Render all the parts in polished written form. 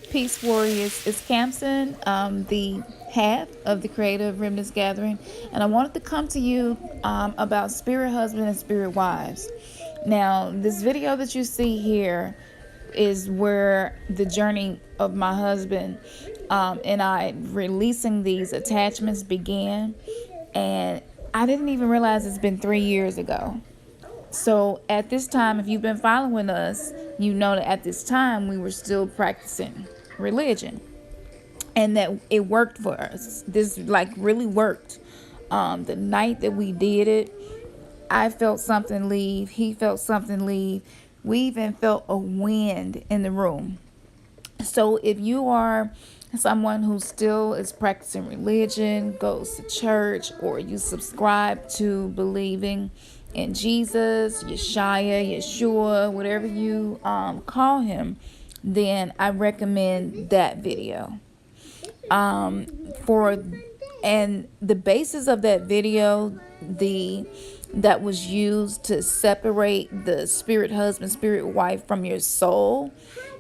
Peace Warriors, it's Camson, the half of the creator of Remnant's Gathering, and I wanted to come to you about spirit husband and spirit wives. Now, this video that you see here is where the journey of my husband and I releasing these attachments began, and I didn't even realize it's been 3 years ago. So at this time, if you've been following us, you know that at this time we were still practicing religion, and that it worked for us. This like really worked. The night that we did it, I felt something leave. He felt something leave. We even felt a wind in the room. So if you are someone who still is practicing religion, goes to church, or you subscribe to believing in Jesus, Yeshua, whatever you call him, then I recommend that video. For and the basis of that video, that was used to separate the spirit husband, spirit wife from your soul.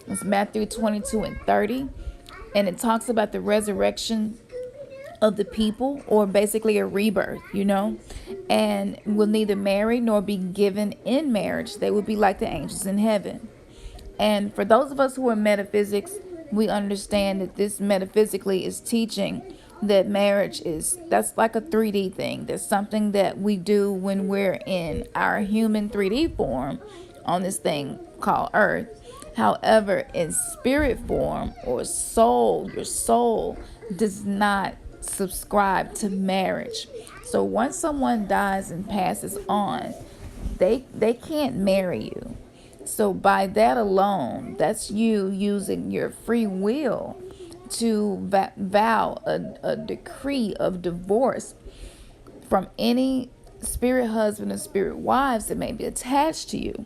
It's Matthew 22:30, and it talks about the resurrection of the people, or basically a rebirth, and will neither marry nor be given in marriage. They will be like the angels in heaven. And for those of us who are metaphysics, we understand that this metaphysically is teaching that marriage that's like a 3D thing. That's something that we do when we're in our human 3D form on this thing called Earth. However, in spirit form or soul, your soul does not subscribe to marriage. So once someone dies and passes on, they can't marry you. So by that alone, that's you using your free will to vow a decree of divorce from any spirit husband or spirit wives that may be attached to you.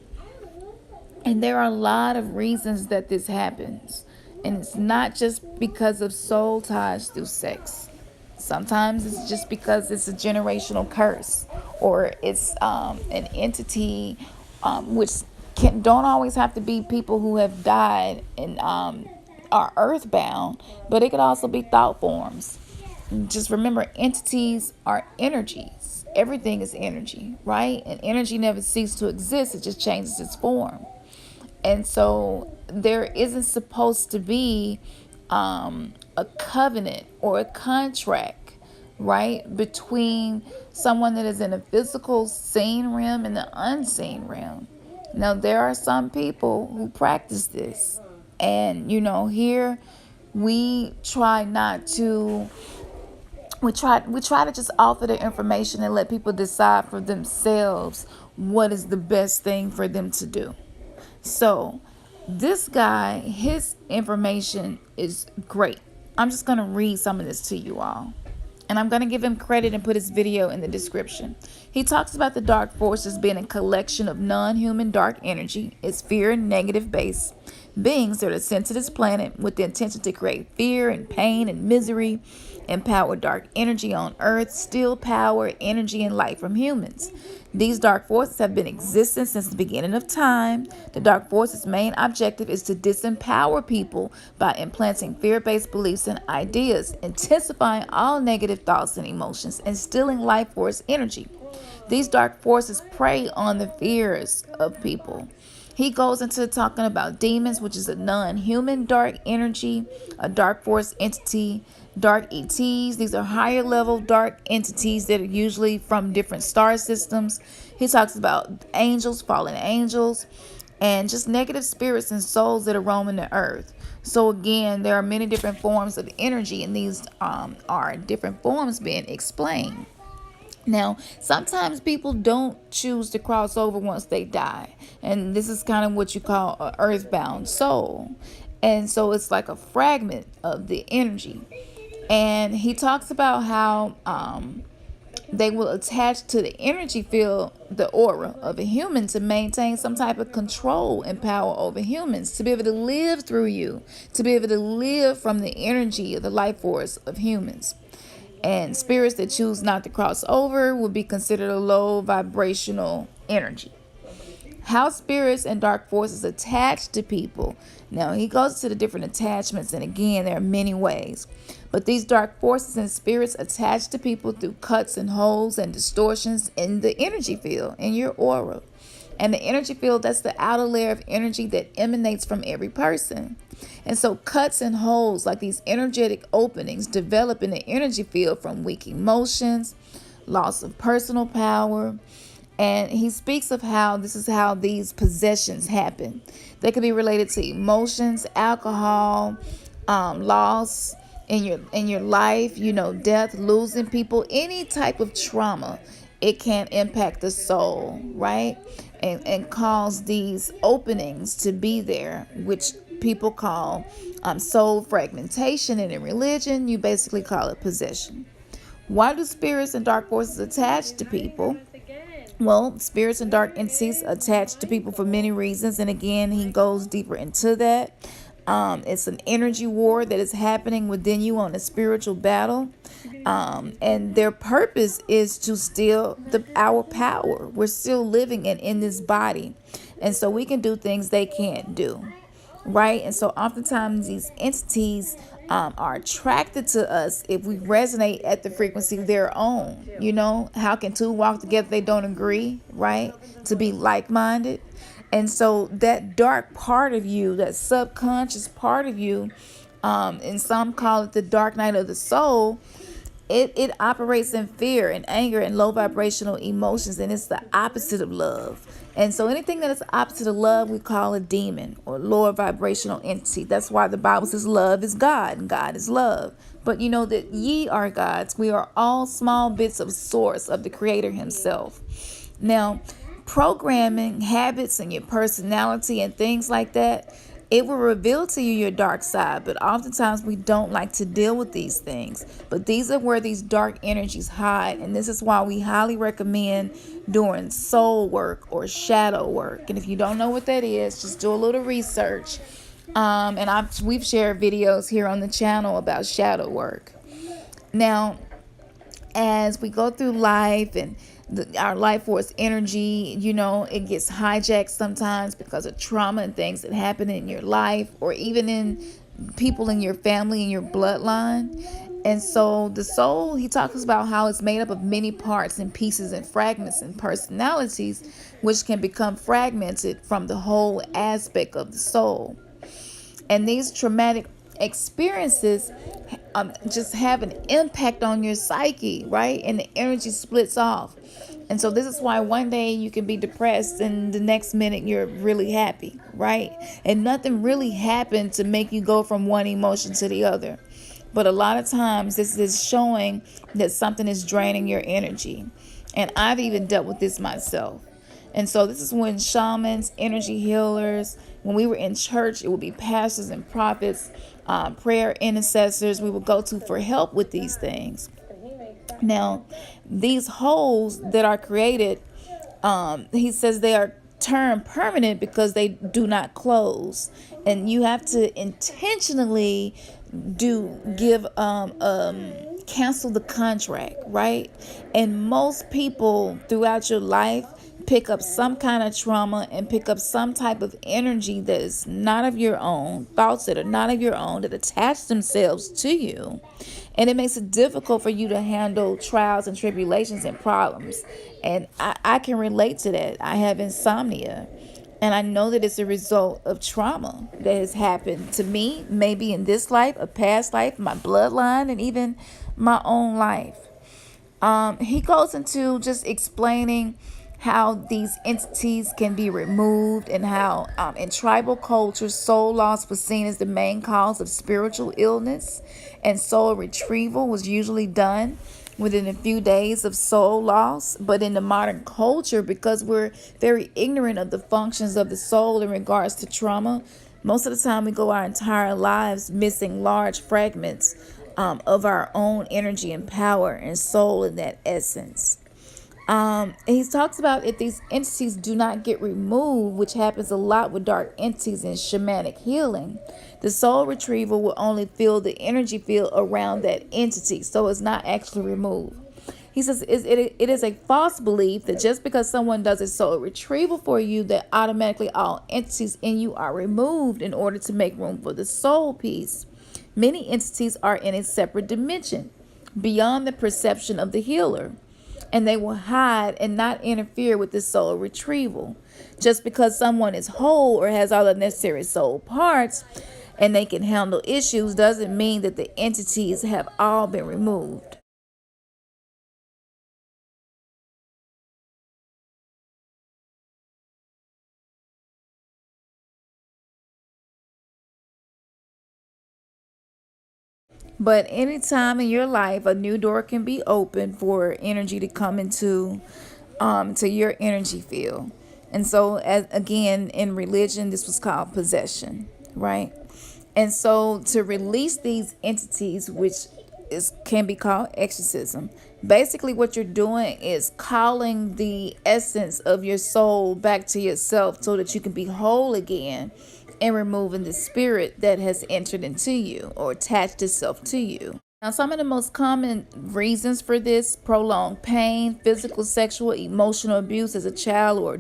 And there are a lot of reasons that this happens. And it's not just because of soul ties through sex. Sometimes it's just because it's a generational curse, or it's an entity, which don't always have to be people who have died and are earthbound, but it could also be thought forms. Just remember, entities are energies. Everything is energy, right? And energy never ceases to exist. It just changes its form. And so there isn't supposed to be a covenant or a contract, right, between someone that is in a physical seen realm and the unseen realm. Now, there are some people who practice this. And, here we try not to, we try to just offer the information and let people decide for themselves what is the best thing for them to do. So this guy, his information is great. I'm just going to read some of this to you all. And I'm going to give him credit and put his video in the description. He talks about the dark forces being a collection of non-human dark energy. It's fear and negative-based beings that are sent to this planet with the intention to create fear and pain and misery, empower dark energy on Earth, steal power, energy, and life from humans. These dark forces have been existing since the beginning of time. The dark forces' main objective is to disempower people by implanting fear-based beliefs and ideas, intensifying all negative thoughts and emotions, and stealing life force energy. These dark forces prey on the fears of people. He goes into talking about demons, which is a non-human dark energy, a dark force entity, dark ETs. These are higher level dark entities that are usually from different star systems. He talks about angels, fallen angels, and just negative spirits and souls that are roaming the earth. So again, there are many different forms of energy, and these are different forms being explained. Now, sometimes people don't choose to cross over once they die. And this is kind of what you call an earthbound soul. And so it's like a fragment of the energy. And he talks about how they will attach to the energy field, the aura of a human, to maintain some type of control and power over humans, to be able to live through you, to be able to live from the energy of the life force of humans. And spirits that choose not to cross over will be considered a low vibrational energy. How spirits and dark forces attach to people. Now, he goes to the different attachments, and again, there are many ways. But these dark forces and spirits attach to people through cuts and holes and distortions in the energy field, in your aura. And the energy field, that's the outer layer of energy that emanates from every person. And so cuts and holes, like these energetic openings, develop in the energy field from weak emotions, loss of personal power. And he speaks of how this is how these possessions happen. They could be related to emotions, alcohol, loss in your life, death, losing people, any type of trauma. It can impact the soul, right? And cause these openings to be there, which people call soul fragmentation. And in religion, you basically call it possession. Why do spirits and dark forces attach to people? Well, spirits and dark entities attach to people for many reasons. And again, he goes deeper into that. It's an energy war that is happening within you on a spiritual battle. And their purpose is to steal our power. We're still living in this body. And so we can do things they can't do. Right? And so oftentimes these entities are attracted to us if we resonate at the frequency of their own. How can two walk together if they don't agree, right? To be like-minded. And so that dark part of you, that subconscious part of you, and some call it the dark night of the soul, it operates in fear and anger and low vibrational emotions, and it's the opposite of love. And so anything that is opposite of love, we call a demon or lower vibrational entity. That's why the Bible says love is God and God is love. But you know that ye are gods. We are all small bits of source of the Creator himself. Now, programming, habits, and your personality and things like that, it will reveal to you your dark side, but oftentimes we don't like to deal with these things. But these are where these dark energies hide, and this is why we highly recommend doing soul work or shadow work. And if you don't know what that is, just do a little research. And we've shared videos here on the channel about shadow work. Now, as we go through life and our life force energy, it gets hijacked sometimes because of trauma and things that happen in your life or even in people in your family and your bloodline. And so the soul, he talks about how it's made up of many parts and pieces and fragments and personalities, which can become fragmented from the whole aspect of the soul. And these traumatic experiences just have an impact on your psyche, right? And the energy splits off. And so this is why one day you can be depressed and the next minute you're really happy, right? And nothing really happened to make you go from one emotion to the other. But a lot of times this is showing that something is draining your energy. And I've even dealt with this myself. And so this is when shamans, energy healers, when we were in church, it would be pastors and prophets, prayer intercessors we would go to for help with these things. Now, these holes that are created, he says they are termed permanent because they do not close. And you have to intentionally cancel the contract, right? And most people throughout your life pick up some kind of trauma and pick up some type of energy that is not of your own, thoughts that are not of your own, that attach themselves to you. And it makes it difficult for you to handle trials and tribulations and problems. And I can relate to that. I have insomnia. And I know that it's a result of trauma that has happened to me, maybe in this life, a past life, my bloodline, and even my own life. He goes into just explaining how these entities can be removed and how in tribal cultures, soul loss was seen as the main cause of spiritual illness, and soul retrieval was usually done within a few days of soul loss. But in the modern culture, because we're very ignorant of the functions of the soul in regards to trauma, most of the time we go our entire lives missing large fragments of our own energy and power and soul in that essence. He talks about if these entities do not get removed, which happens a lot with dark entities in shamanic healing, the soul retrieval will only fill the energy field around that entity, so it's not actually removed. He says it is a false belief that just because someone does a soul retrieval for you, that automatically all entities in you are removed in order to make room for the soul piece. Many entities are in a separate dimension beyond the perception of the healer, and they will hide and not interfere with the soul retrieval. Just because someone is whole or has all the necessary soul parts and they can handle issues doesn't mean that the entities have all been removed. But anytime in your life, a new door can be opened for energy to come into to your energy field. And so, as again, in religion, this was called possession, right? And so, to release these entities, which is can be called exorcism, basically what you're doing is calling the essence of your soul back to yourself so that you can be whole again, and removing the spirit that has entered into you or attached itself to you. Now, some of the most common reasons for this: prolonged pain, physical, sexual, emotional abuse as a child or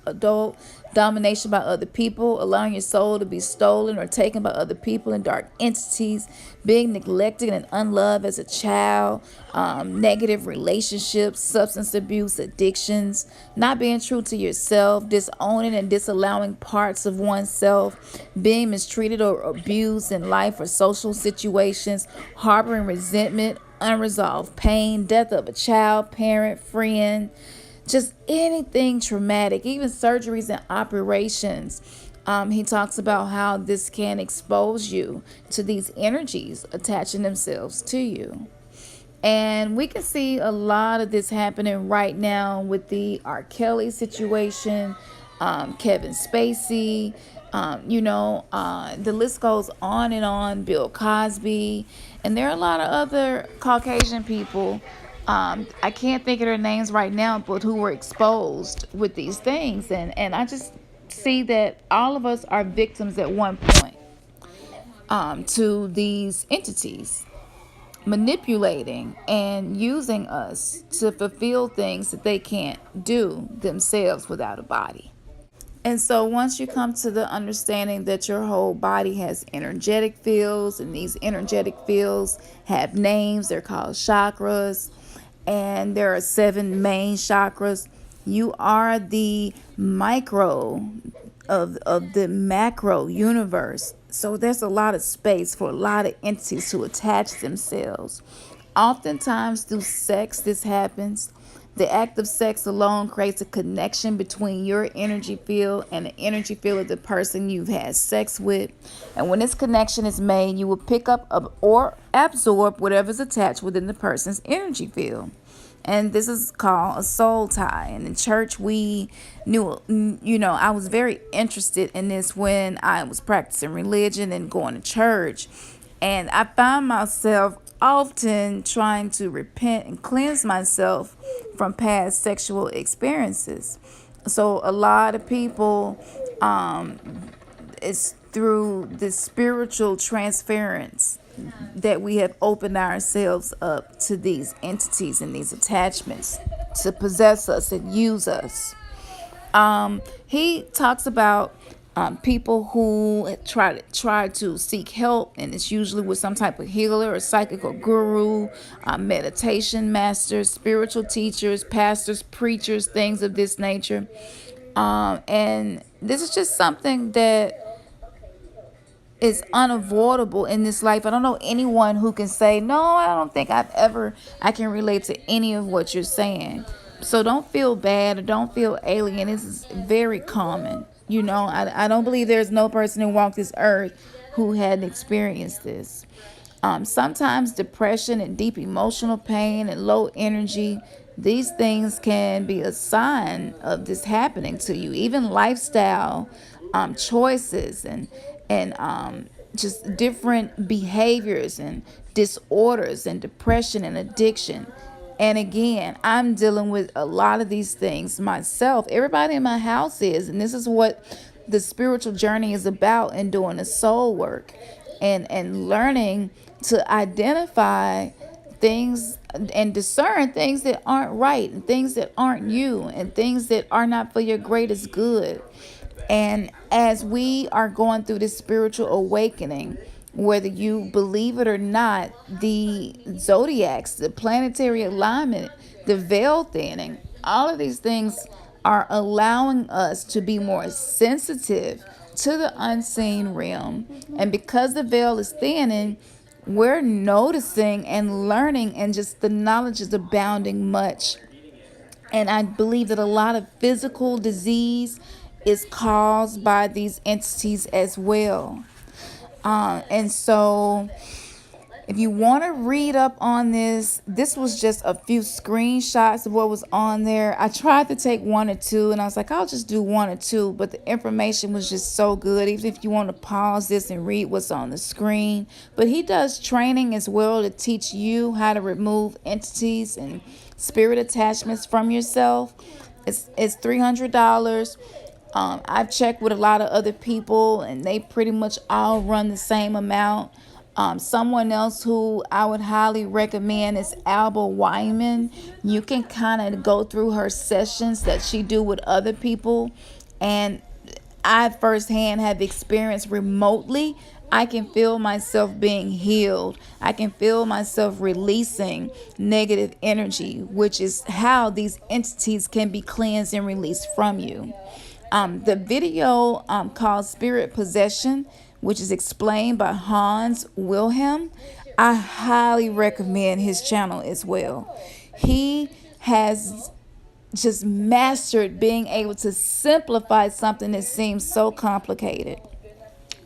adult, domination by other people, allowing your soul to be stolen or taken by other people and dark entities, being neglected and unloved as a child, negative relationships, substance abuse, addictions, not being true to yourself, disowning and disallowing parts of oneself, being mistreated or abused in life or social situations, harboring resentment, unresolved pain, death of a child, parent, friend, just anything traumatic, even surgeries and operations. He talks about how this can expose you to these energies attaching themselves to you. And we can see a lot of this happening right now with the R. Kelly situation, Kevin Spacey, the list goes on and on, Bill Cosby. And there are a lot of other Caucasian people. I can't think of their names right now, but who were exposed with these things. And I just see that all of us are victims at one point to these entities manipulating and using us to fulfill things that they can't do themselves without a body. And so once you come to the understanding that your whole body has energetic fields, and these energetic fields have names, they're called chakras, and there are 7 main chakras. You are the micro of the macro universe. So there's a lot of space for a lot of entities to attach themselves. Oftentimes through sex, this happens. The act of sex alone creates a connection between your energy field and the energy field of the person you've had sex with. And when this connection is made, you will pick up or absorb whatever's attached within the person's energy field. And this is called a soul tie. And in church, we knew, I was very interested in this when I was practicing religion and going to church. And I found myself often trying to repent and cleanse myself from past sexual experiences. So a lot of people, it's through this spiritual transference that we have opened ourselves up to these entities and these attachments to possess us and use us. He talks about people who try to seek help, and it's usually with some type of healer or psychic or guru, meditation masters, spiritual teachers, pastors, preachers, things of this nature. And this is just something that is unavoidable in this life. I don't know anyone who can say, no, I don't think I can relate to any of what you're saying. So don't feel bad or don't feel alien. This is very common. I don't believe there's no person who walked this earth who hadn't experienced this. Sometimes depression and deep emotional pain and low energy, these things can be a sign of this happening to you. Even lifestyle choices and just different behaviors and disorders and depression and addiction. And again, I'm dealing with a lot of these things myself. Everybody in my house is, and this is what the spiritual journey is about, and doing the soul work and learning to identify things and discern things that aren't right and things that aren't you and things that are not for your greatest good. And as we are going through this spiritual awakening, whether you believe it or not, the zodiacs, the planetary alignment, the veil thinning, all of these things are allowing us to be more sensitive to the unseen realm. And because the veil is thinning, we're noticing and learning, and just the knowledge is abounding much. And I believe that a lot of physical disease is caused by these entities as well. And so if you want to read up on this, this was just a few screenshots of what was on there. I tried to take one or two, and I was like, I'll just do one or two, but the information was just so good, even if you want to pause this and read what's on the screen. But he does training as well to teach you how to remove entities and spirit attachments from yourself. It's $300. I've checked with a lot of other people, and they pretty much all run the same amount. Someone else who I would highly recommend is Alba Weinman. You can kind of go through her sessions that she do with other people, and I firsthand have experienced remotely. I can feel myself being healed. I can feel myself releasing negative energy, which is how these entities can be cleansed and released from you. The video called Spirit Possession, which is explained by Hans Wilhelm, I highly recommend his channel as well. He has just mastered being able to simplify something that seems so complicated.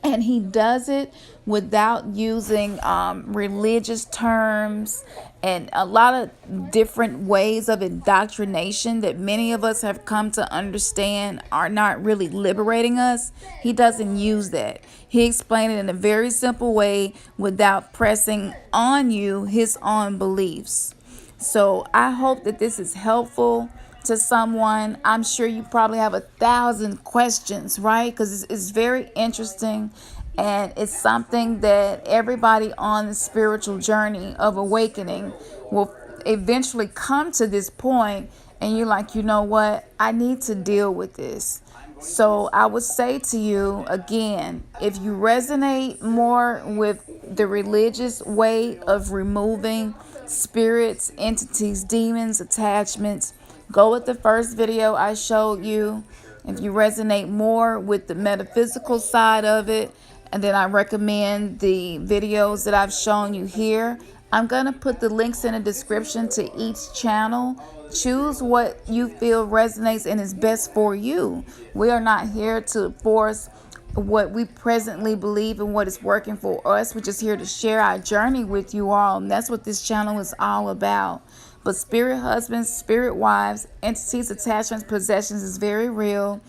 And he does it without using religious terms and a lot of different ways of indoctrination that many of us have come to understand are not really liberating us. He doesn't use that. He explained it in a very simple way without pressing on you his own beliefs. So I hope that this is helpful to someone. I'm sure you probably have 1,000 questions, right? Because it's very interesting, and it's something that everybody on the spiritual journey of awakening will eventually come to this point, and you're like, you know what? I need to deal with this. So I would say to you again, if you resonate more with the religious way of removing spirits, entities, demons, attachments, go with the first video I showed you. If you resonate more with the metaphysical side of it, and then I recommend the videos that I've shown you here. I'm going to put the links in the description to each channel. Choose what you feel resonates and is best for you. We are not here to force what we presently believe and what is working for us. We're just here to share our journey with you all, and that's what this channel is all about. But spirit husbands, spirit wives, entities, attachments, possessions is very real.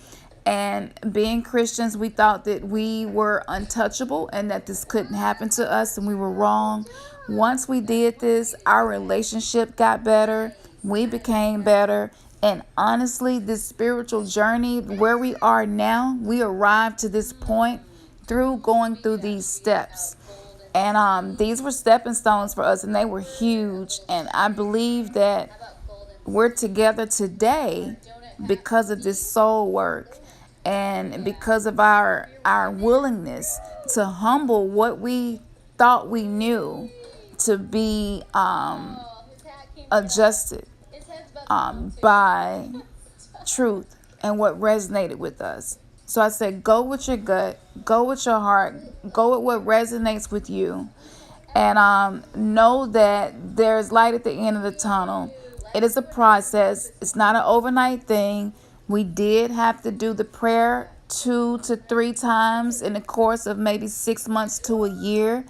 And being Christians, we thought that we were untouchable and that this couldn't happen to us, and we were wrong. Once we did this, our relationship got better. We became better. And honestly, this spiritual journey, where we are now, we arrived to this point through going through these steps. And these were stepping stones for us, and they were huge. And I believe that we're together today because of this soul work and because of our willingness to humble what we thought we knew to be adjusted by truth and what resonated with us. So I said, go with your gut, go with your heart, go with what resonates with you, and know that there's light at the end of the tunnel. It is a process. It's not an overnight thing. We did have to do the prayer 2 to 3 times in the course of maybe 6 months to a year.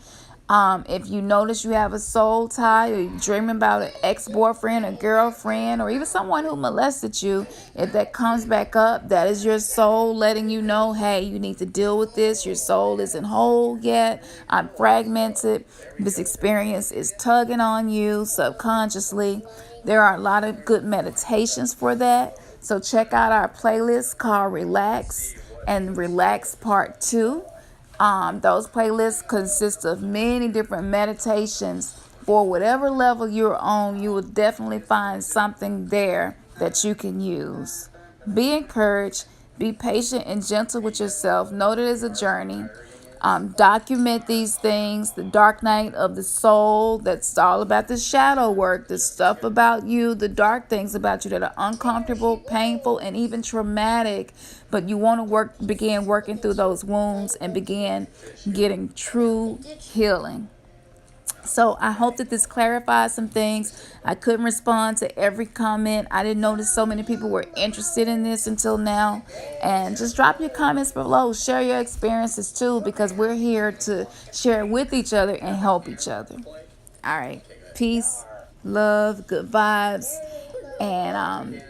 If you notice you have a soul tie, or you're dreaming about an ex-boyfriend or girlfriend, or even someone who molested you, if that comes back up, that is your soul letting you know, hey, you need to deal with this. Your soul isn't whole yet. I'm fragmented. This experience is tugging on you subconsciously. There are a lot of good meditations for that. So check out our playlist called Relax and Relax Part 2. Those playlists consist of many different meditations for whatever level you're on, you will definitely find something there that you can use. Be encouraged, be patient and gentle with yourself. Know that it's a journey. Document these things, the dark night of the soul. That's all about the shadow work, the stuff about you, the dark things about you that are uncomfortable, painful, and even traumatic. But you want to begin working through those wounds and begin getting true healing. So I hope that this clarifies some things. I couldn't respond to every comment. I didn't notice so many people were interested in this until now. And just drop your comments below. Share your experiences too, because we're here to share with each other and help each other. All right. Peace, love, good vibes, and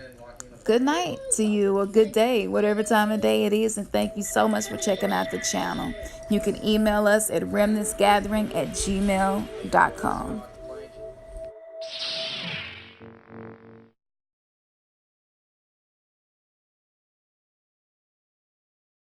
good night to you, or good day, whatever time of day it is. And thank you so much for checking out the channel. You can email us at remnantsgathering@gmail.com.